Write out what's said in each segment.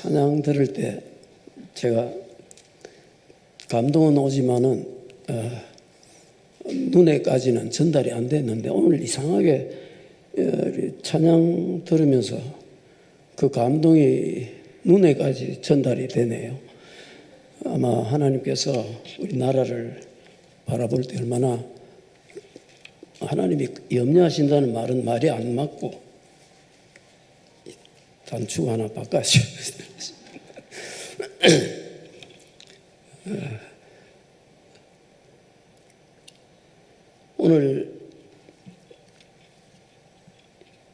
찬양 들을 때 제가 감동은 오지만은 눈에까지는 전달이 안 됐는데 오늘 이상하게 찬양 들으면서 그 감동이 눈에까지 전달이 되네요. 아마 하나님께서 우리나라를 바라볼 때 얼마나 하나님이 염려하신다는 말은 말이 안 맞고 단축 하나 바꿔주세요. 오늘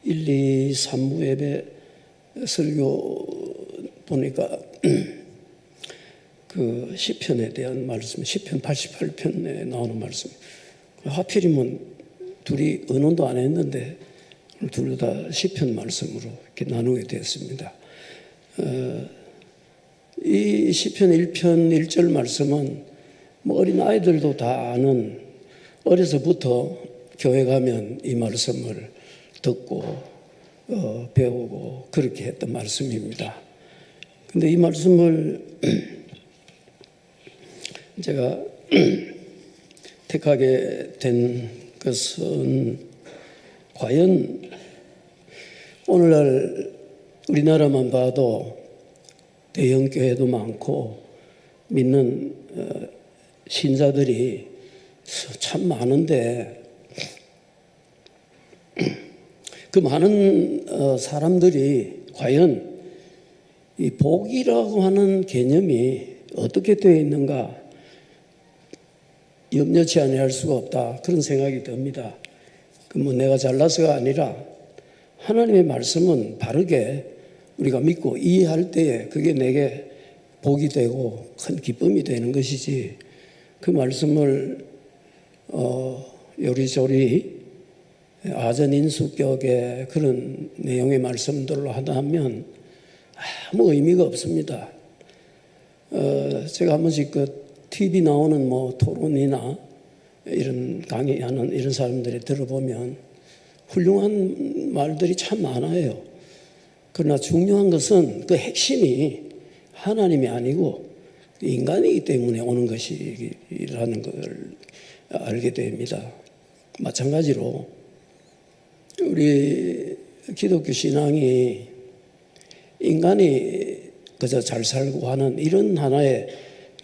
1, 2, 3부 예배 설교 보니까 그 시편에 대한 말씀, 시편 88편에 나오는 말씀. 하필이면 둘이 의논도 안 했는데 둘 다 시편 말씀으로 이렇게 나누게 되었습니다. 이 시편 1편 1절 말씀은 뭐 어린 아이들도 다 아는, 어려서부터 교회 가면 이 말씀을 듣고 배우고 그렇게 했던 말씀입니다. 근데 이 말씀을 제가 택하게 된 것은 과연 오늘날 우리나라만 봐도 대형교회도 많고 믿는 신자들이 참 많은데 그 많은 사람들이 과연 이 복이라고 하는 개념이 어떻게 되어 있는가 염려치 아니할 수가 없다, 그런 생각이 듭니다. 그 뭐 내가 잘나서가 아니라 하나님의 말씀은 바르게 우리가 믿고 이해할 때에 그게 내게 복이 되고 큰 기쁨이 되는 것이지, 그 말씀을 요리조리 아전인수격의 그런 내용의 말씀들로 하다 하면 아무 의미가 없습니다. 제가 한 번씩 그 TV 나오는 뭐 토론이나 이런 강의하는 이런 사람들이 들어보면 훌륭한 말들이 참 많아요. 그러나 중요한 것은 그 핵심이 하나님이 아니고 인간이기 때문에 오는 것이라는 걸 알게 됩니다. 마찬가지로 우리 기독교 신앙이 인간이 그저 잘 살고 하는 이런 하나의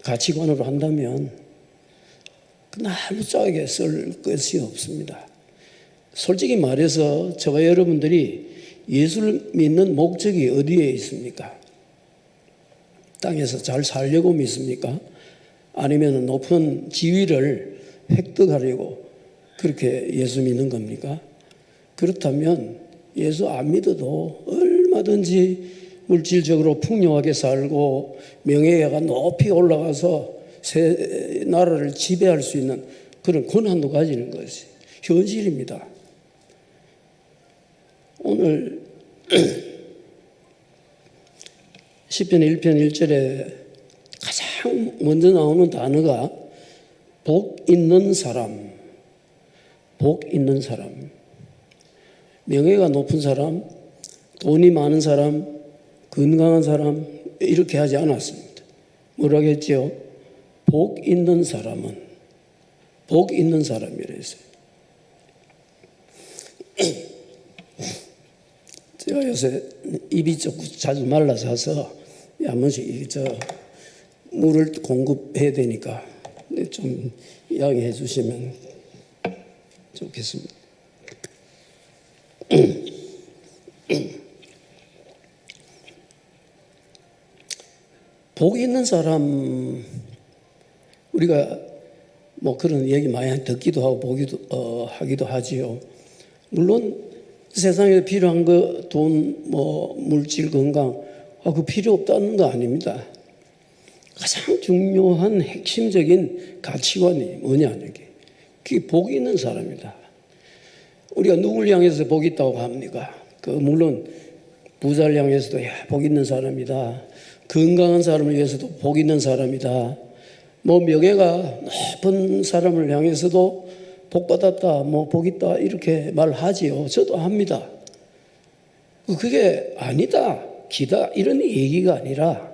가치관으로 한다면 날짜게 쓸 것이 없습니다. 솔직히 말해서 저와 여러분들이 예수를 믿는 목적이 어디에 있습니까? 땅에서 잘 살려고 믿습니까? 아니면 높은 지위를 획득하려고 그렇게 예수 믿는 겁니까? 그렇다면 예수 안 믿어도 얼마든지 물질적으로 풍요하게 살고 명예가 높이 올라가서 새 나라를 지배할 수 있는 그런 권한도 가지는 것이 현실입니다. 오늘 시편 1편 1절에 가장 먼저 나오는 단어가 복 있는 사람, 복 있는 사람. 명예가 높은 사람, 돈이 많은 사람, 건강한 사람 이렇게 하지 않았습니다. 뭐라고 했죠? 복 있는 사람은, 복 있는 사람이라 했어요. 제가 요새 입이 조금 자주 말라서 한 번씩 물을 공급해야 되니까 좀 양해해 주시면 좋겠습니다. 복 있는 사람, 우리가 뭐 그런 얘기 많이 듣기도 하고 하기도 하지요. 물론 세상에 필요한 거, 돈, 뭐 물질, 건강, 그 필요 없다는 거 아닙니다. 가장 중요한 핵심적인 가치관이 뭐냐는 게 그게 복 있는 사람이다. 우리가 누굴 향해서 복 있다고 합니까? 물론 부자를 향해서도 복 있는 사람이다. 건강한 사람을 위해서도 복 있는 사람이다. 뭐 명예가 높은 사람을 향해서도 복 받았다, 뭐 복 있다 이렇게 말하지요. 저도 합니다. 그게 아니다. 기다 이런 얘기가 아니라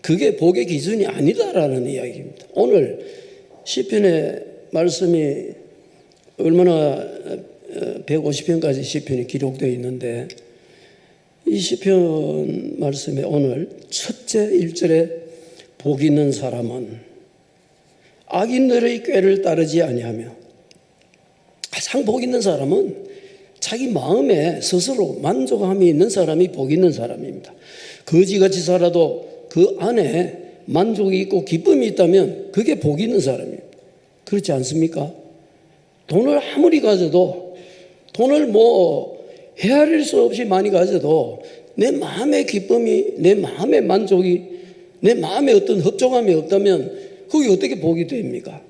그게 복의 기준이 아니다라는 이야기입니다. 오늘 시편의 말씀이 얼마나 150편까지 시편이 기록되어 있는데 이 시편 말씀에 오늘 첫째 1절에 복 있는 사람은 악인들의 꾀를 따르지 아니하며, 가장 복 있는 사람은 자기 마음에 스스로 만족함이 있는 사람이 복 있는 사람입니다. 거지같이 살아도 그 안에 만족이 있고 기쁨이 있다면 그게 복 있는 사람입니다. 그렇지 않습니까? 돈을 아무리 가져도, 돈을 헤아릴 수 없이 많이 가져도 내 마음의 기쁨이, 내 마음의 만족이, 내 마음에 어떤 흡족함이 없다면 그게 어떻게 복이 됩니까?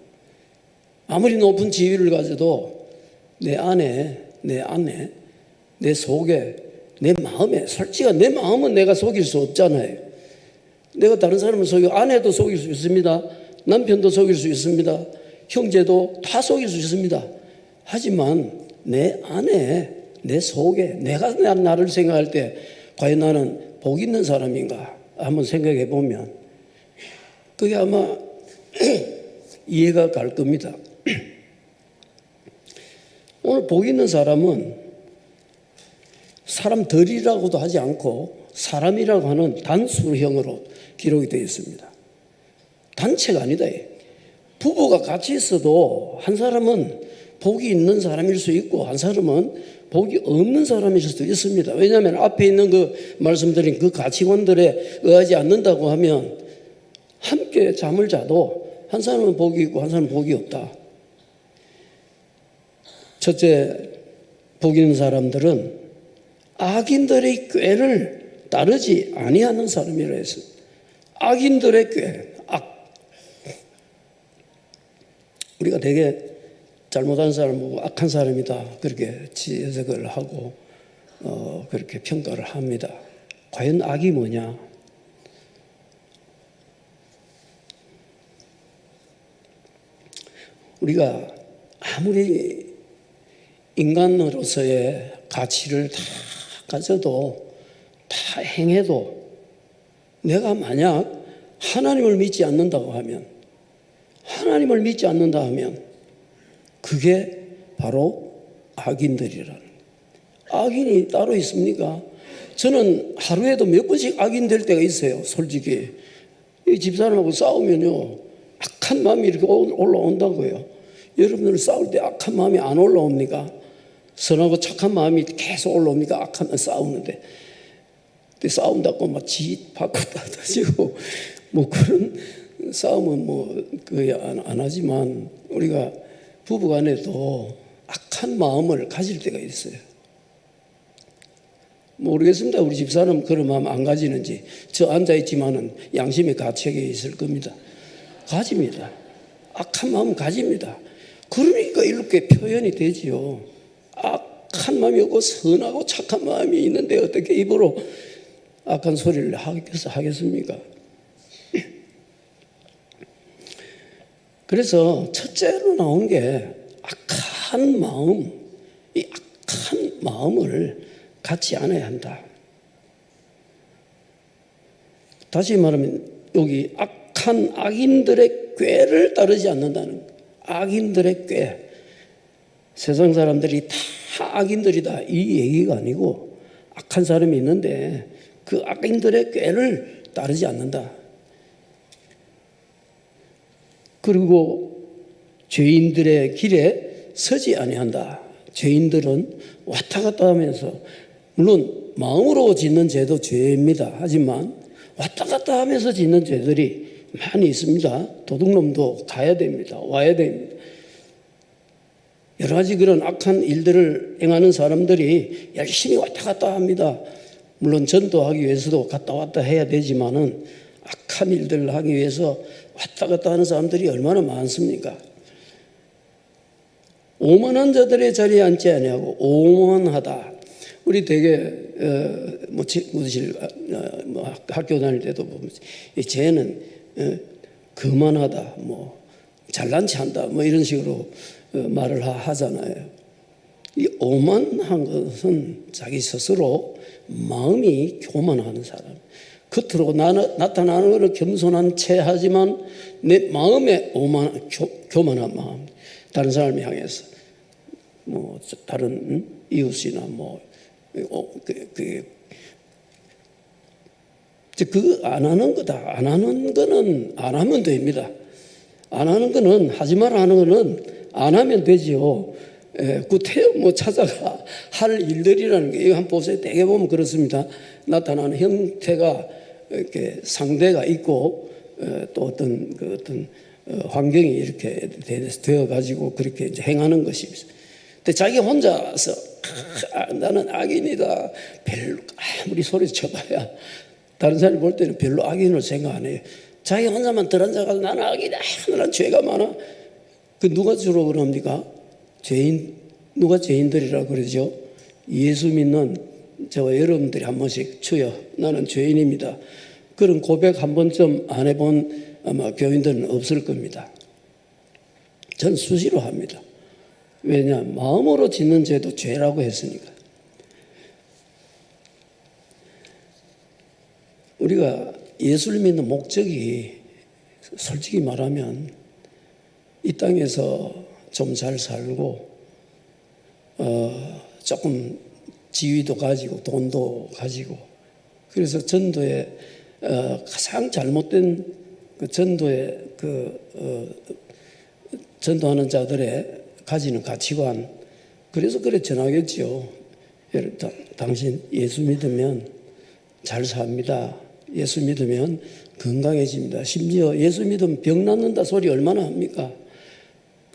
아무리 높은 지위를 가져도 내 안에, 내 속에, 내 마음에, 솔직히 내 마음은 내가 속일 수 없잖아요. 내가 다른 사람을 속이고, 아내도 속일 수 있습니다. 남편도 속일 수 있습니다. 형제도 다 속일 수 있습니다. 하지만 내 안에, 내 속에, 내가 나를 생각할 때 과연 나는 복 있는 사람인가 한번 생각해 보면 그게 아마 이해가 갈 겁니다. 오늘 복 있는 사람은 사람들이라고도 하지 않고 사람이라고 하는 단수형으로 기록이 되어 있습니다. 단체가 아니다. 부부가 같이 있어도 한 사람은 복이 있는 사람일 수 있고 한 사람은 복이 없는 사람일 수도 있습니다. 왜냐하면 앞에 있는 그 말씀드린 그 가치관들에 의하지 않는다고 하면 함께 잠을 자도 한 사람은 복이 있고 한 사람은 복이 없다. 첫째, 복 있는 사람들은 악인들의 꾀를 따르지 아니하는 사람이라 했습니다. 악인들의 꾀, 우리가 되게 잘못한 사람을 보고 악한 사람이다 그렇게 지적을 하고 그렇게 평가를 합니다. 과연 악이 뭐냐? 우리가 아무리 인간으로서의 가치를 다 가져도 다 행해도 내가 만약 하나님을 믿지 않는다고 하면, 하나님을 믿지 않는다 하면 그게 바로 악인들이라는. 악인이 따로 있습니까? 저는 하루에도 몇 번씩 악인 될 때가 있어요. 솔직히 이 집사람하고 싸우면요 악한 마음이 이렇게 올라온다고요. 여러분들 싸울 때 악한 마음이 안 올라옵니까? 선하고 착한 마음이 계속 올라옵니까? 악한 싸우는데 싸운다고 막 지 받고 따지고 뭐 그런 싸움은 거의 안 하지만 우리가 부부간에도 악한 마음을 가질 때가 있어요. 모르겠습니다. 우리 집사람 그런 마음 안 가지는지. 저 앉아있지만은 양심의 가책에 있을 겁니다. 가집니다. 악한 마음 가집니다. 그러니까 이렇게 표현이 되지요. 악한 마음이 없고 선하고 착한 마음이 있는데 어떻게 입으로 악한 소리를 하겠습니까? 그래서 첫째로 나온 게 악한 마음, 이 악한 마음을 갖지 않아야 한다. 다시 말하면 여기 악한 악인들의 꾀를 따르지 않는다는 거예요. 악인들의 꾀. 세상 사람들이 다 악인들이다 이 얘기가 아니고 악한 사람이 있는데 그 악인들의 꾀를 따르지 않는다. 그리고 죄인들의 길에 서지 아니한다. 죄인들은 왔다 갔다 하면서 물론 마음으로 짓는 죄도 죄입니다. 하지만 왔다 갔다 하면서 짓는 죄들이 많이 있습니다. 도둑놈도 가야 됩니다. 와야 됩니다. 여러 가지 그런 악한 일들을 행하는 사람들이 열심히 왔다 갔다 합니다. 물론 전도하기 위해서도 갔다 왔다 해야 되지만은 악한 일들을 하기 위해서 왔다 갔다 하는 사람들이 얼마나 많습니까? 오만한 자들의 자리에 앉지 아니하고 오만하다. 우리 되게 학교 다닐 때도 보면 쟤는 거만하다, 잘난 체한다, 이런 식으로 말을 하잖아요. 이 오만한 것은 자기 스스로 마음이 교만한 사람. 겉으로 나타나는 것은 겸손한 체하지만 내 마음에 교만한 마음. 다른 사람을 향해서 뭐 다른 이웃이나 뭐 안 하는 거다. 안 하는 거는 안 하면 됩니다. 안 하는 거는 하지 마라 하는 거는 안 하면 되지요. 구태여 뭐 찾아가 할 일들이라는 게 이거 한번 보세요. 대개 보면 그렇습니다. 나타나는 형태가 이렇게 상대가 있고 또 어떤 환경이 이렇게 되어 가지고 그렇게 이제 행하는 것입니다. 근데 자기 혼자서 나는 악인이다. 별로 아무리 소리 쳐봐야 다른 사람이 볼 때는 별로 악인으로 생각 안 해요. 자기 혼자만 들앉아가지고 나는 악이다. 나는 죄가 많아. 그 누가 주로 그럽니까? 누가 죄인들이라고 그러죠? 예수 믿는 저와 여러분들이 한 번씩 주여 나는 죄인입니다. 그런 고백 한 번쯤 안 해본 아마 교인들은 없을 겁니다. 전 수시로 합니다. 왜냐? 마음으로 짓는 죄도 죄라고 했으니까. 우리가 예수를 믿는 목적이 솔직히 말하면 이 땅에서 좀 잘 살고 조금 지위도 가지고 돈도 가지고 그래서 전도에 가장 잘못된 그 전도의 전도하는 자들의 가지는 가치관 그래서 그래 전하겠죠. 당신 예수 믿으면 잘 삽니다. 예수 믿으면 건강해집니다. 심지어 예수 믿으면 병 낫는다 소리 얼마나 합니까?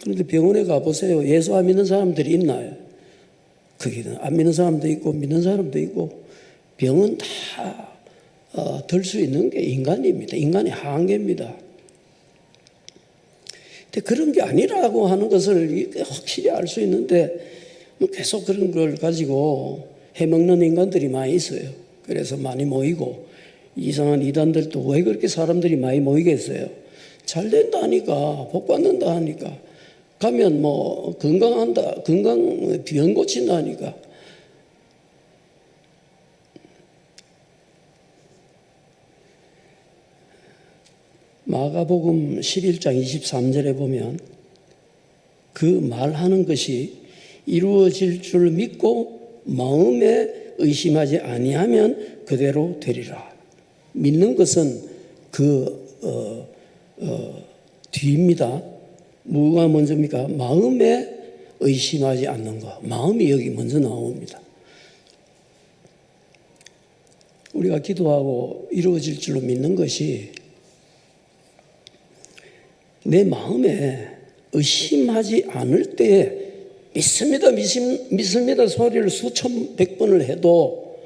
그런데 병원에 가보세요. 예수 안 믿는 사람들이 있나요? 거기는 안 믿는 사람도 있고 믿는 사람도 있고 병은 다 들 수 있는 게 인간입니다. 인간의 한계입니다. 근데 그런 게 아니라고 하는 것을 확실히 알 수 있는데 계속 그런 걸 가지고 해먹는 인간들이 많이 있어요. 그래서 많이 모이고 이상한 이단들도 왜 그렇게 사람들이 많이 모이겠어요? 잘 된다 하니까 복 받는다 하니까 가면 뭐 건강한다 병 고친다 하니까 마가복음 11장 23절에 보면 그 말하는 것이 이루어질 줄 믿고 마음에 의심하지 아니하면 그대로 되리라. 믿는 것은 뒤입니다. 뭐가 먼저입니까? 마음에 의심하지 않는 것. 마음이 여기 먼저 나옵니다. 우리가 기도하고 이루어질 줄로 믿는 것이 내 마음에 의심하지 않을 때 믿습니다 소리를 수천 백 번을 해도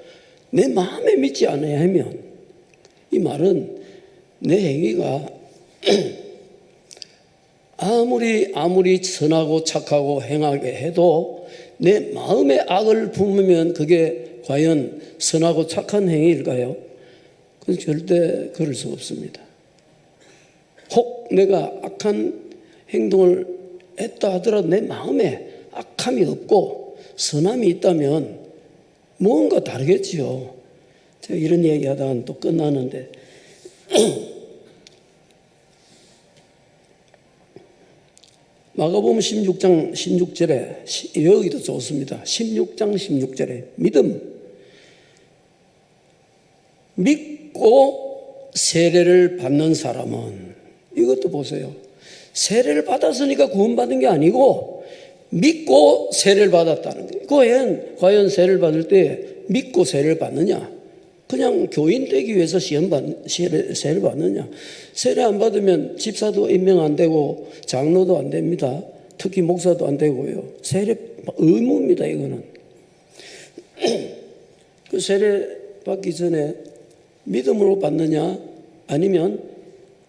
내 마음에 믿지 않아야 하면 이 말은 내 행위가 아무리 선하고 착하고 행하게 해도 내 마음에 악을 품으면 그게 과연 선하고 착한 행위일까요? 그건 절대 그럴 수 없습니다. 혹 내가 악한 행동을 했다 하더라도 내 마음에 악함이 없고 선함이 있다면 뭔가 다르겠지요. 제가 이런 얘기하다가 또 끝나는데 마가복음 16장 16절에 여기도 좋습니다. 16장 16절에 믿고 세례를 받는 사람은 이것도 보세요. 세례를 받았으니까 구원받은 게 아니고 믿고 세례를 받았다는 거예요. 과연 세례를 받을 때 믿고 세례를 받느냐? 그냥 교인 되기 위해서 세례를 받느냐? 세례 안 받으면 집사도 임명 안 되고 장로도 안 됩니다. 특히 목사도 안 되고요. 세례 의무입니다. 이거는. 그 세례 받기 전에 믿음으로 받느냐 아니면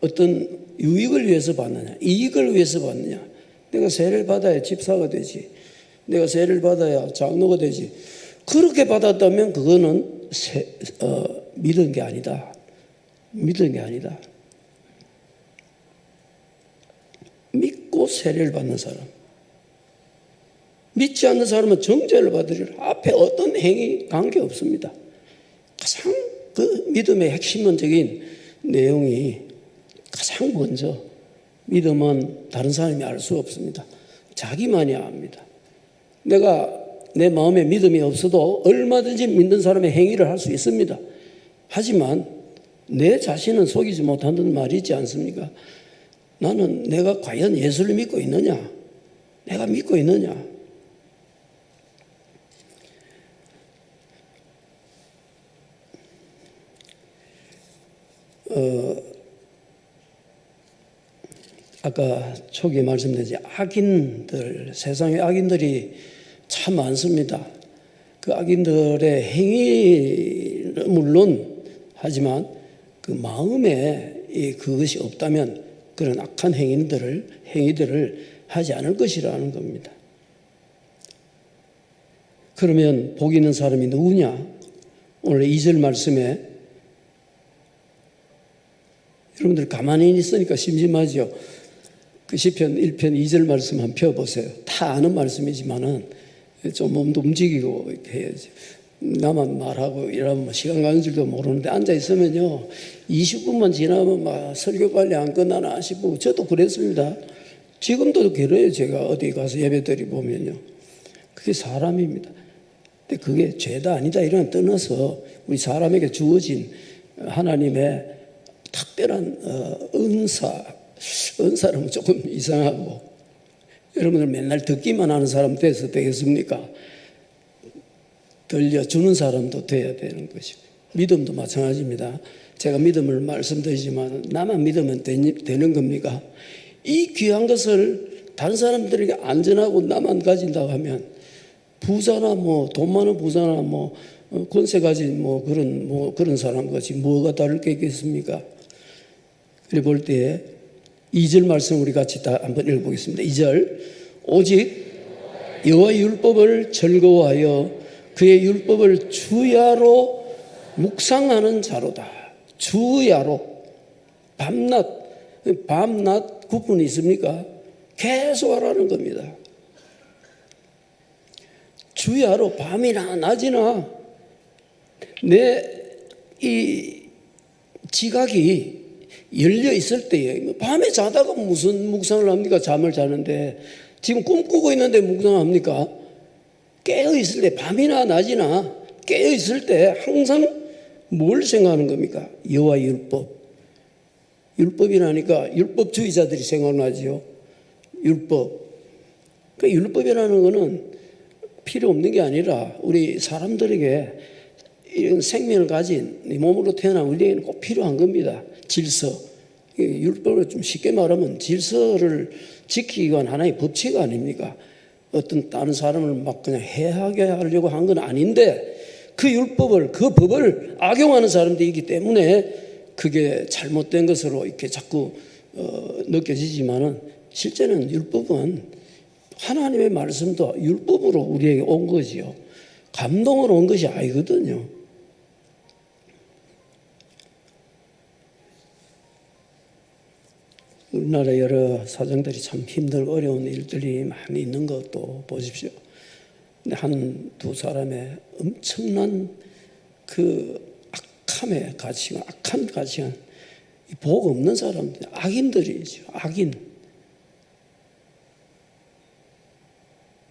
어떤 유익을 위해서 받느냐 이익을 위해서 받느냐. 내가 세례를 받아야 집사가 되지. 내가 세례를 받아야 장로가 되지. 그렇게 받았다면 그거는 믿은 게 아니다. 믿은 게 아니다. 믿고 세례를 받는 사람. 믿지 않는 사람은 정죄를 받으리라. 앞에 어떤 행위 관계없습니다. 가장 그 믿음의 핵심적인 내용이 가장 먼저 믿음은 다른 사람이 알 수 없습니다. 자기만이 압니다. 내가 내 마음에 믿음이 없어도 얼마든지 믿는 사람의 행위를 할 수 있습니다. 하지만 내 자신은 속이지 못한다는 말이 있지 않습니까? 나는 내가 과연 예수를 믿고 있느냐? 내가 믿고 있느냐? 아까 초기에 말씀드렸지 악인들, 세상에 악인들이 참 많습니다. 그 악인들의 행위는 물론 하지만 그 마음에 그것이 없다면 그런 악한 행위들을 하지 않을 것이라는 겁니다. 그러면 복 있는 사람이 누구냐? 오늘 2절 말씀에 여러분들 가만히 있으니까 심심하죠. 그 시편 1편 2절 말씀 한번 펴보세요. 다 아는 말씀이지만은 좀 몸도 움직이고 이렇게 해야지. 나만 말하고 이러면 시간 가는 줄도 모르는데 앉아 있으면요 20분만 지나면 막 설교 빨리 안 끝나나 싶고 저도 그랬습니다. 지금도 그래요. 제가 어디 가서 예배드리 보면요 그게 사람입니다. 근데 그게 죄다 아니다 이런 떠나서 우리 사람에게 주어진 하나님의 특별한 은사는 조금 이상하고 여러분들 맨날 듣기만 하는 사람 돼서 되겠습니까? 들려주는 사람도 돼야 되는 것이고 믿음도 마찬가지입니다. 제가 믿음을 말씀드리지만 나만 믿으면 되는 겁니까? 이 귀한 것을 다른 사람들에게 안전하고 나만 가진다고 하면 부자나 돈 많은 부자나 권세 가진 그런 사람과 지금 뭐가 다를 게 있겠습니까? 그래 볼 때 2절 말씀 우리 같이 다 한번 읽어보겠습니다. 2절 오직 여호와의 율법을 즐거워하여 그의 율법을 주야로 묵상하는 자로다. 주야로 밤낮 구분이 있습니까? 계속 하라는 겁니다. 주야로 밤이나 낮이나 내 이 지각이 열려 있을 때에 밤에 자다가 무슨 묵상을 합니까? 잠을 자는데 지금 꿈꾸고 있는데 묵상합니까? 깨어 있을 때 밤이나 낮이나 깨어 있을 때 항상 뭘 생각하는 겁니까? 여호와의 율법. 율법이라니까 율법주의자들이 생각나지요. 율법. 그 율법이라는 거는 필요 없는 게 아니라 우리 사람들에게 이런 생명을 가진 몸으로 태어난 우리에게는 꼭 필요한 겁니다. 질서. 율법을 좀 쉽게 말하면 질서를 지키기 위한 하나의 법칙 아닙니까? 어떤 다른 사람을 막 그냥 해하게 하려고 한 건 아닌데 그 율법을, 그 법을 악용하는 사람들이 있기 때문에 그게 잘못된 것으로 이렇게 자꾸 느껴지지만은 실제는 율법은 하나님의 말씀도 율법으로 우리에게 온 거지요. 감동으로 온 것이 아니거든요. 우리나라 여러 사정들이 참 힘들고 어려운 일들이 많이 있는 것도 보십시오. 근데 한두 사람의 엄청난 그 악한 가치관, 복 없는 사람들, 악인들이죠. 악인.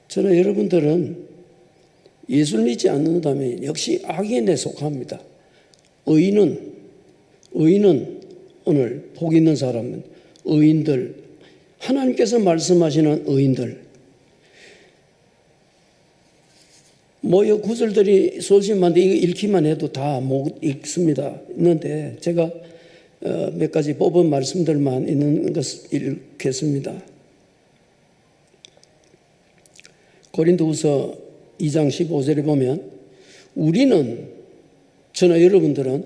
저는 여러분들은 예수를 믿지 않는다면 역시 악인에 속합니다. 의인은 오늘 복 있는 사람은 의인들, 하나님께서 말씀하시는 의인들. 이 구절들이 소심한데 이거 읽기만 해도 다 못 읽습니다. 있는데 제가 몇 가지 뽑은 말씀들만 있는 것을 읽겠습니다. 고린도후서 2장 15절에 보면 우리는 저나 여러분들은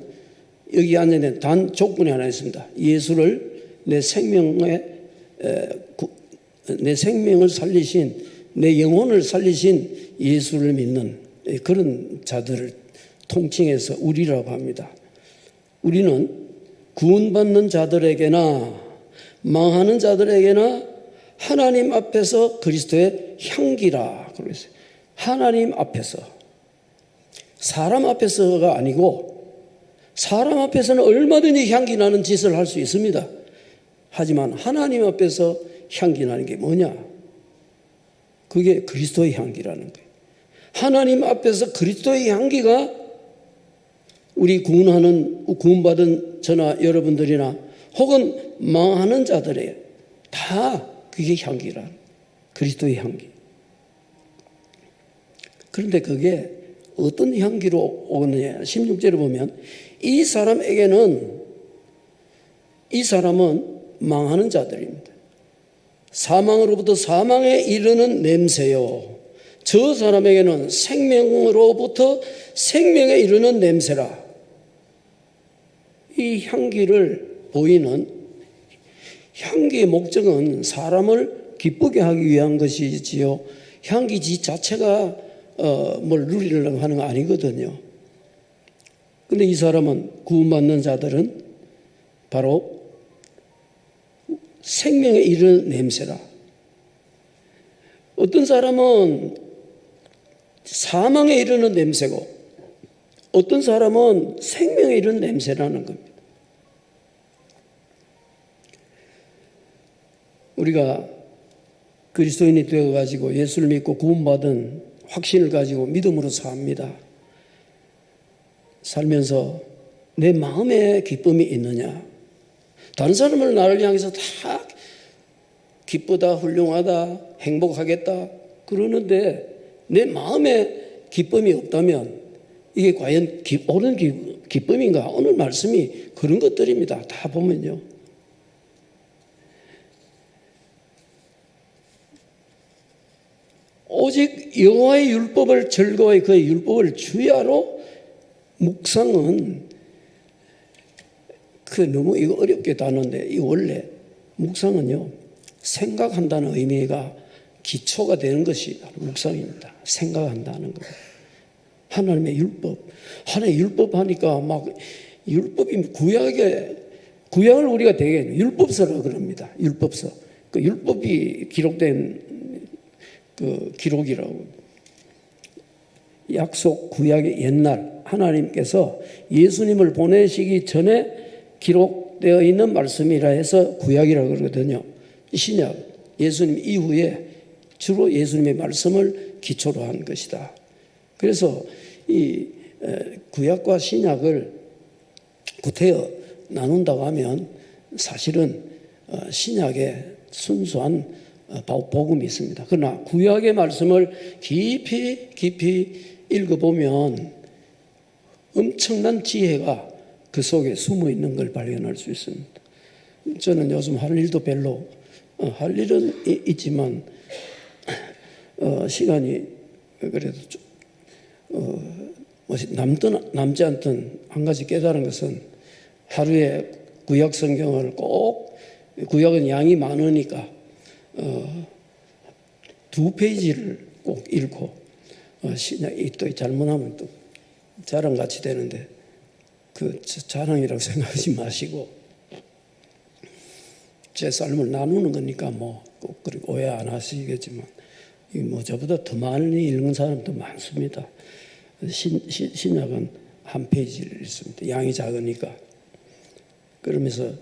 여기 앉아있는 단 조건이 하나 있습니다. 예수를 내 생명을 살리신, 내 영혼을 살리신 예수를 믿는 그런 자들을 통칭해서 우리라고 합니다. 우리는 구원받는 자들에게나 망하는 자들에게나 하나님 앞에서 그리스도의 향기라 그러고 있어요. 하나님 앞에서, 사람 앞에서가 아니고 사람 앞에서는 얼마든지 향기 나는 짓을 할 수 있습니다. 하지만 하나님 앞에서 향기 나는 게 뭐냐? 그게 그리스도의 향기라는 거예요. 하나님 앞에서 그리스도의 향기가 우리 구원받은 저나 여러분들이나 혹은 망하는 자들의 다 그게 향기라는 그리스도의 향기. 그런데 그게 어떤 향기로 오느냐? 16절에 보면 이 사람은 망하는 자들입니다. 사망으로부터 사망에 이르는 냄새요. 저 사람에게는 생명으로부터 생명에 이르는 냄새라. 이 향기를 보이는 향기의 목적은 사람을 기쁘게 하기 위한 것이지요. 향기지 자체가 뭘 누리려고 하는 거 아니거든요. 근데 이 사람은 구원받는 자들은 바로 생명에 이르는 냄새라. 어떤 사람은 사망에 이르는 냄새고 어떤 사람은 생명에 이르는 냄새라는 겁니다. 우리가 그리스도인이 되어가지고 예수를 믿고 구원받은 확신을 가지고 믿음으로 삽니다. 살면서 내 마음에 기쁨이 있느냐? 다른 사람을 나를 향해서 다 기쁘다, 훌륭하다, 행복하겠다 그러는데 내 마음에 기쁨이 없다면 이게 과연 옳은 기쁨인가? 오늘 말씀이 그런 것들입니다. 다 보면요. 오직 여호와의 율법을 즐거워해 그의 율법을 주야로 묵상은 너무 이거 어렵게 다는데 이 원래 묵상은요 생각한다는 의미가 기초가 되는 것이 묵상입니다. 생각한다는 거. 하나님의 율법 하니까 막 율법이 구약을 우리가 되게 율법서라 그럽니다. 율법서. 그 율법이 기록된 그 기록이라고. 약속 구약의 옛날 하나님께서 예수님을 보내시기 전에 기록되어 있는 말씀이라 해서 구약이라고 그러거든요. 신약, 예수님 이후에 주로 예수님의 말씀을 기초로 한 것이다. 그래서 이 구약과 신약을 구태여 나눈다고 하면 사실은 신약의 순수한 복음이 있습니다. 그러나 구약의 말씀을 깊이 읽어보면 엄청난 지혜가 그 속에 숨어 있는 걸 발견할 수 있습니다. 저는 요즘 할 일도 별로 할 일은 있지만 시간이 그래도 남지 않던 한 가지 깨달은 것은 하루에 구약 성경을 꼭 구약은 양이 많으니까 2페이지를 꼭 읽고 신약이 또 잘못하면 또 자랑같이 되는데 그 자랑이라고 생각하지 마시고 제 삶을 나누는 거니까 뭐 꼭 그렇게 오해 안 하시겠지만 뭐 저보다 더 많이 읽는 사람도 많습니다. 신약은 한 페이지를 읽습니다. 양이 작으니까. 그러면서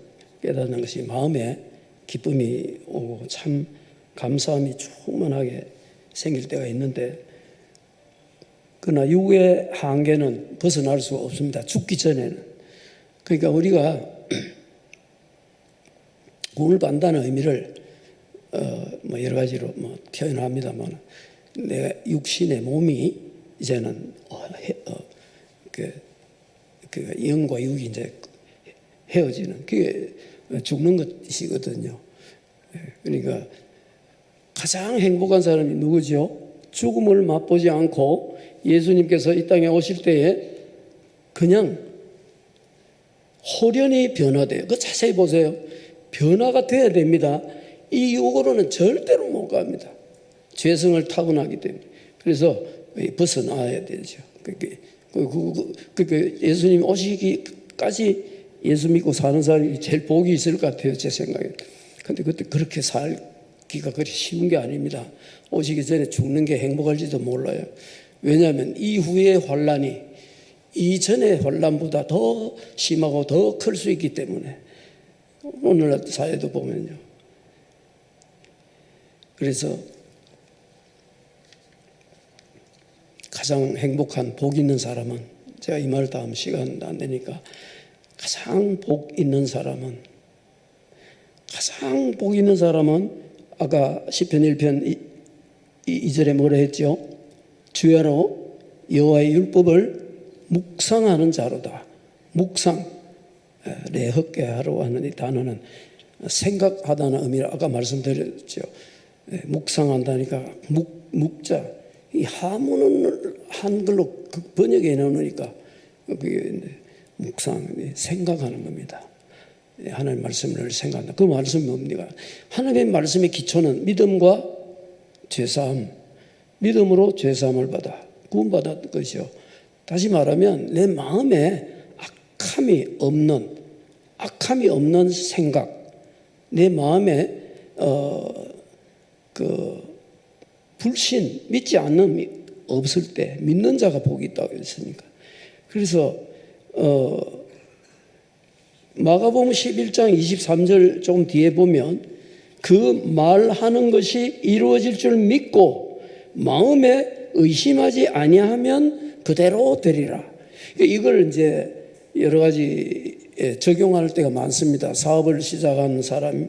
깨닫는 것이 마음에 기쁨이 오고 참 감사함이 충만하게 생길 때가 있는데 그러나 육의 한계는 벗어날 수가 없습니다. 죽기 전에는. 그러니까 우리가 구원을 받는다는 의미를 뭐 여러 가지로 뭐 표현합니다만 내 육신의 몸이 이제는 영과 육이 이제 헤어지는 그게 죽는 것이거든요. 그러니까 가장 행복한 사람이 누구죠? 죽음을 맛보지 않고 예수님께서 이 땅에 오실 때에 그냥 호련히 변화돼요. 그거 자세히 보세요. 변화가 돼야 됩니다. 이 육으로는 절대로 못 갑니다. 죄성을 타고나기 때문에. 그래서 벗어나야 되죠. 예수님 오시기까지 예수 믿고 사는 사람이 제일 복이 있을 것 같아요. 제 생각에. 근데 그때 그렇게 살기가 그리 쉬운 게 아닙니다. 오시기 전에 죽는 게 행복할지도 몰라요. 왜냐하면 이후의 환란이 이전의 혼란보다 더 심하고 더 클 수 있기 때문에 오늘날 사회도 보면요. 그래서 가장 행복한 복 있는 사람은, 제가 이 말을 다 하면 시간 안 되니까, 가장 복 있는 사람은 아까 시편 1편 2절에 뭐라 했죠? 주야로 여호와의 율법을 묵상하는 자로다. 묵상, 레헛게하러 하는 이 단어는 생각하다는 의미를 아까 말씀드렸죠. 묵상한다니까 묵자, 이 하문을 한글로 번역해 놓으니까 그게 묵상, 생각하는 겁니다. 하나님의 말씀을 생각한다. 그 말씀이 뭡니까? 하나님의 말씀의 기초는 믿음과 죄사함, 믿음으로 죄사함을 받아 구원받았던 것이요. 다시 말하면 내 마음에 악함이 없는 생각, 내 마음에 불신, 믿지 않는 없을 때 믿는 자가 복이 있다고 했으니까. 그래서 마가복음 11장 23절 조금 뒤에 보면 그 말하는 것이 이루어질 줄 믿고 마음에 의심하지 아니하면 그대로 되리라. 이걸 이제 여러 가지 적용할 때가 많습니다. 사업을 시작한 사람,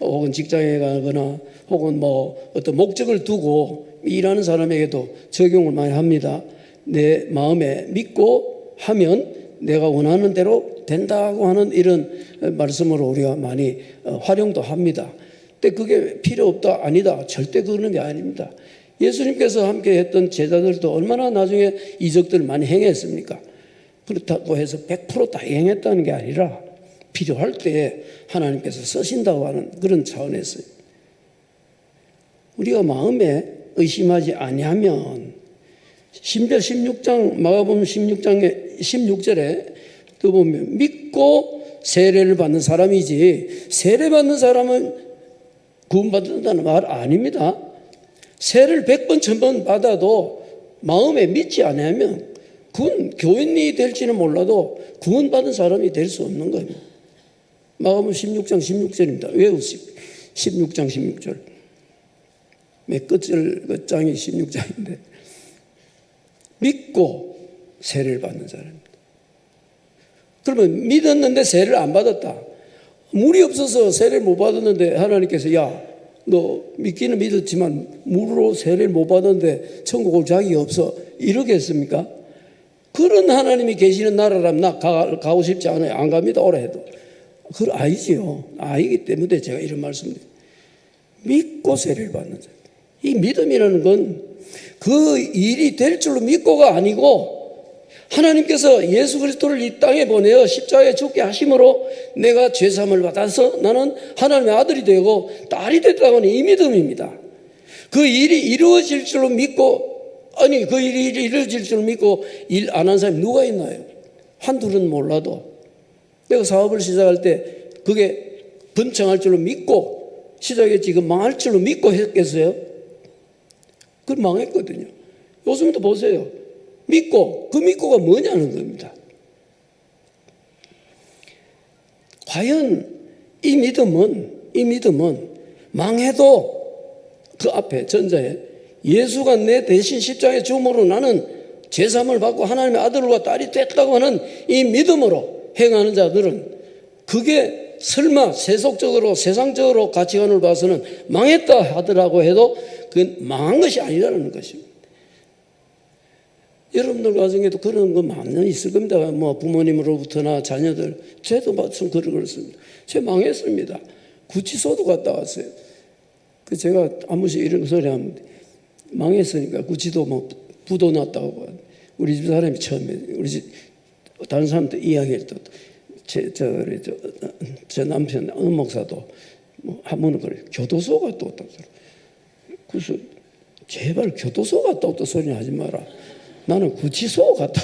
혹은 직장에 가거나, 혹은 뭐 어떤 목적을 두고 일하는 사람에게도 적용을 많이 합니다. 내 마음에 믿고 하면 내가 원하는 대로 된다고 하는 이런 말씀으로 우리가 많이 활용도 합니다. 근데 그게 필요 없다, 아니다, 절대 그러는 게 아닙니다. 예수님께서 함께 했던 제자들도 얼마나 나중에 이적들을 많이 행했습니까? 그렇다고 해서 100% 다 행했다는 게 아니라 필요할 때 하나님께서 쓰신다고 하는 그런 차원에서 우리가 마음에 의심하지 아니하면, 심지어 16장, 마가복음 16장의 16절에 또 보면 믿고 세례를 받는 사람이지, 세례 받는 사람은 구원받는다는 말 아닙니다. 세례를 100번 1000번 받아도 마음에 믿지 않으면 그건 교인이 될지는 몰라도 구원받은 사람이 될 수 없는 거예요. 마가복음 16장 16절입니다. 외우시고 16장 16절. 몇 끝장이 16장인데 믿고 세례를 받는 사람입니다. 그러면 믿었는데 세례를 안 받았다. 물이 없어서 세례를 못 받았는데 하나님께서 야, 너 믿기는 믿었지만 물로 세례를 못 받았는데 천국 올 자격이 없어, 이러겠습니까? 그런 하나님이 계시는 나라라면 나 가고 싶지 않아요. 안 갑니다. 오래 해도. 그걸 아니지요. 아니기 때문에 제가 이런 말씀드립니다. 믿고 세례를 받는 자. 이 믿음이라는 건 그 일이 될 줄로 믿고가 아니고, 하나님께서 예수 그리스도를 이 땅에 보내어 십자가에 죽게 하심으로 내가 죄사함을 받아서 나는 하나님의 아들이 되고 딸이 됐다고 하는 이 믿음입니다. 그 일이 이루어질 줄로 믿고, 아니 그 일이 이루어질 줄로 믿고 일 안 한 사람이 누가 있나요? 한둘은 몰라도. 내가 사업을 시작할 때 그게 번창할 줄로 믿고 시작했지, 그 망할 줄로 믿고 했겠어요? 그 망했거든요. 요즘도 보세요. 믿고, 그 믿고가 뭐냐는 겁니다. 과연 이 믿음은 망해도 그 앞에 전자에 예수가 내 대신 십자가에 죽음으로 나는 죄사함을 받고 하나님의 아들과 딸이 됐다고 하는 이 믿음으로 행하는 자들은, 그게 설마 세속적으로 세상적으로 가치관을 봐서는 망했다 하더라고 해도 그건 망한 것이 아니라는 것입니다. 여러분들 가정에도 그런 거 많이 있을 겁니다. 뭐 부모님으로부터나 자녀들, 저도 마침 그렇습니다. 저 망했습니다. 구치소도 갔다 왔어요. 그 제가 한 번씩 이런 소리 하면 망했으니까 구치도 뭐 부도 났다고. 우리 집 사람이 처음에, 우리 집 다른 사람들 이야기할 때 저 남편 어느 목사도 뭐 한 번은 그래, 교도소 갔다 왔다고. 그래서 제발 교도소 갔다 왔다 소리 하지 마라. 나는 구치소 갔다.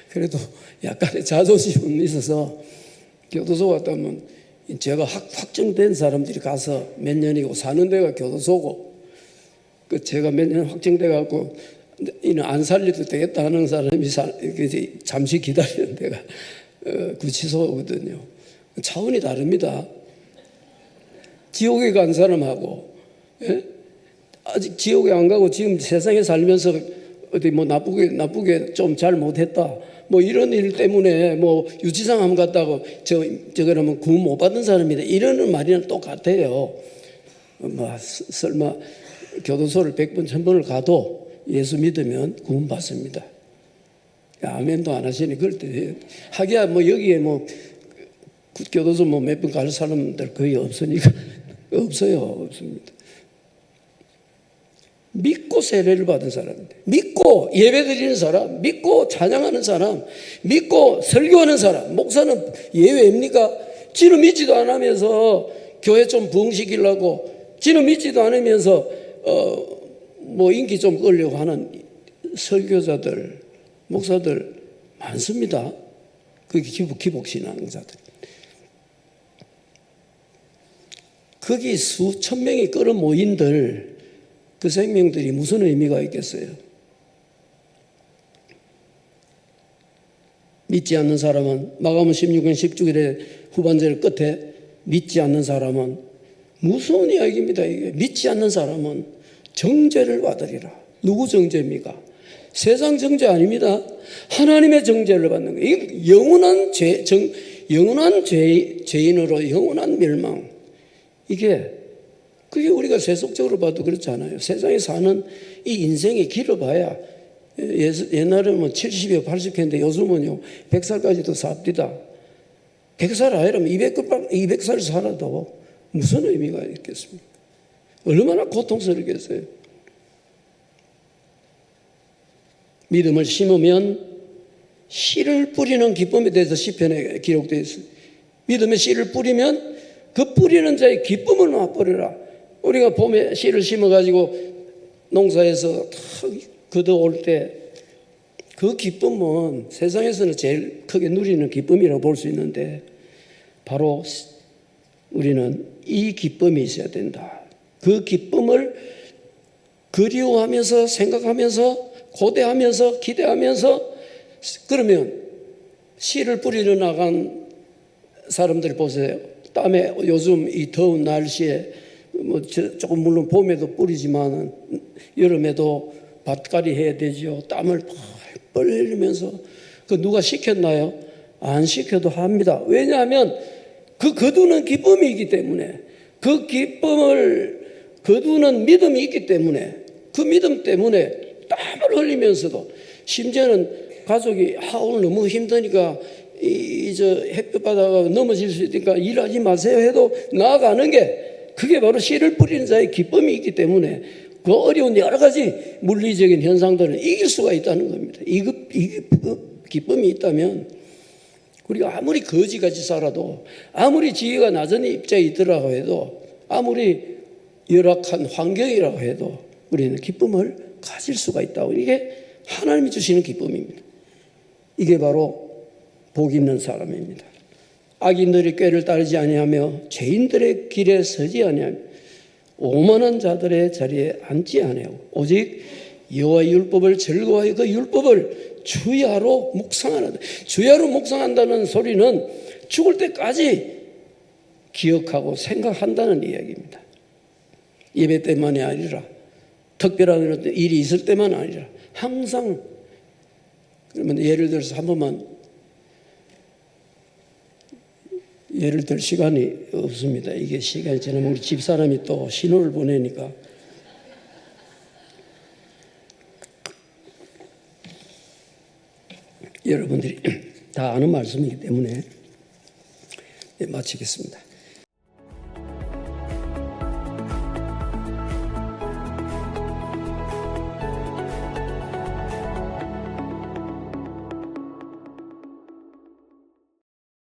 그래도 약간의 자존심은 있어서 교도소 갔다 오면 제가 확정된 사람들이 가서 몇 년이고 사는 데가 교도소고, 그 제가 몇 년 확정돼 갖고 이는 안 살려도 되겠다 하는 사람이 잠시 기다리는 데가 구치소거든요. 차원이 다릅니다. 지옥에 간 사람하고, 예? 아직 지옥에 안 가고 지금 세상에 살면서 어디 뭐 나쁘게 좀 잘 못했다, 뭐 이런 일 때문에 뭐 유치장함 갔다고 저거라면 구원 못 받는 사람이다, 이러는 말이랑 똑같아요. 뭐 설마 교도소를 100번 1000번을 가도 예수 믿으면 구원 받습니다. 아멘도 안 하시니 그럴 때 하기야 뭐 여기에 뭐 교도소 뭐 몇 번 갈 사람들 거의 없으니까 없습니다. 믿고 세례를 받은 사람인데, 믿고 예배드리는 사람, 믿고 찬양하는 사람, 믿고 설교하는 사람, 목사는 예외입니까? 지는 믿지도 않으면서 교회 좀 부흥시키려고, 지는 믿지도 않으면서 뭐 인기 좀 끌려고 하는 설교자들, 목사들 많습니다. 그게 기복신앙자들. 거기 수천 명이 끌어모인들, 그 생명들이 무슨 의미가 있겠어요? 믿지 않는 사람은, 마가복음 16장 19절의 후반절 끝에 믿지 않는 사람은 무서운 이야기입니다. 이게 믿지 않는 사람은 정죄를 받으리라. 누구 정죄입니까? 세상 정죄 아닙니다. 하나님의 정죄를 받는 거예요. 영원한 죄인으로 영원한 멸망. 그게 우리가 세속적으로 봐도 그렇잖아요. 세상에 사는 이 인생이 길어봐야, 옛날에는 뭐 70여 80회인데 요즘은요 100살까지도 삽니다. 100살 아니라면 200살 살아도 무슨 의미가 있겠습니까? 얼마나 고통스럽겠어요. 믿음을 심으면 씨를 뿌리는 기쁨에 대해서 시편에 기록되어 있어요. 믿음의 씨를 뿌리면 그 뿌리는 자의 기쁨을 맛보리라. 우리가 봄에 씨를 심어가지고 농사에서 탁 걷어올 때 그 기쁨은 세상에서는 제일 크게 누리는 기쁨이라고 볼 수 있는데, 바로 우리는 이 기쁨이 있어야 된다. 그 기쁨을 그리워하면서 생각하면서 고대하면서 기대하면서, 그러면 씨를 뿌리러 나간 사람들 보세요. 땀에, 요즘 이 더운 날씨에 뭐 조금 물론 봄에도 뿌리지만 여름에도 밭갈이 해야 되죠. 땀을 펄펄 흘리면서. 그 누가 시켰나요? 안 시켜도 합니다. 왜냐하면 그 거두는 기쁨이 있기 때문에, 그 기쁨을 거두는 믿음이 있기 때문에, 그 믿음 때문에 땀을 흘리면서도, 심지어는 가족이 오늘 너무 힘드니까 햇볕 받아가 넘어질 수 있으니까 일하지 마세요 해도 나아가는 게, 그게 바로 씨를 뿌리는 자의 기쁨이 있기 때문에 그 어려운 여러 가지 물리적인 현상들을 이길 수가 있다는 겁니다. 이 기쁨이 있다면 우리가 아무리 거지같이 살아도, 아무리 지위가 낮은 입장에 있더라고 해도, 아무리 열악한 환경이라고 해도 우리는 기쁨을 가질 수가 있다고. 이게 하나님이 주시는 기쁨입니다. 이게 바로 복 있는 사람입니다. 악인들의 꾀를 따르지 아니하며 죄인들의 길에 서지 아니하며 오만한 자들의 자리에 앉지 아니하고 오직 여호와의 율법을 즐거워하여 그 율법을 주야로 묵상하는다. 주야로 묵상한다는 소리는 죽을 때까지 기억하고 생각한다는 이야기입니다. 예배 때만이 아니라, 특별한 일이 있을 때만 아니라 항상. 그러면 예를 들어서 한 번만, 예를 들 시간이 없습니다. 이게 시간이 지나면 우리 집사람이 또 신호를 보내니까. 여러분들이 다 아는 말씀이기 때문에 마치겠습니다.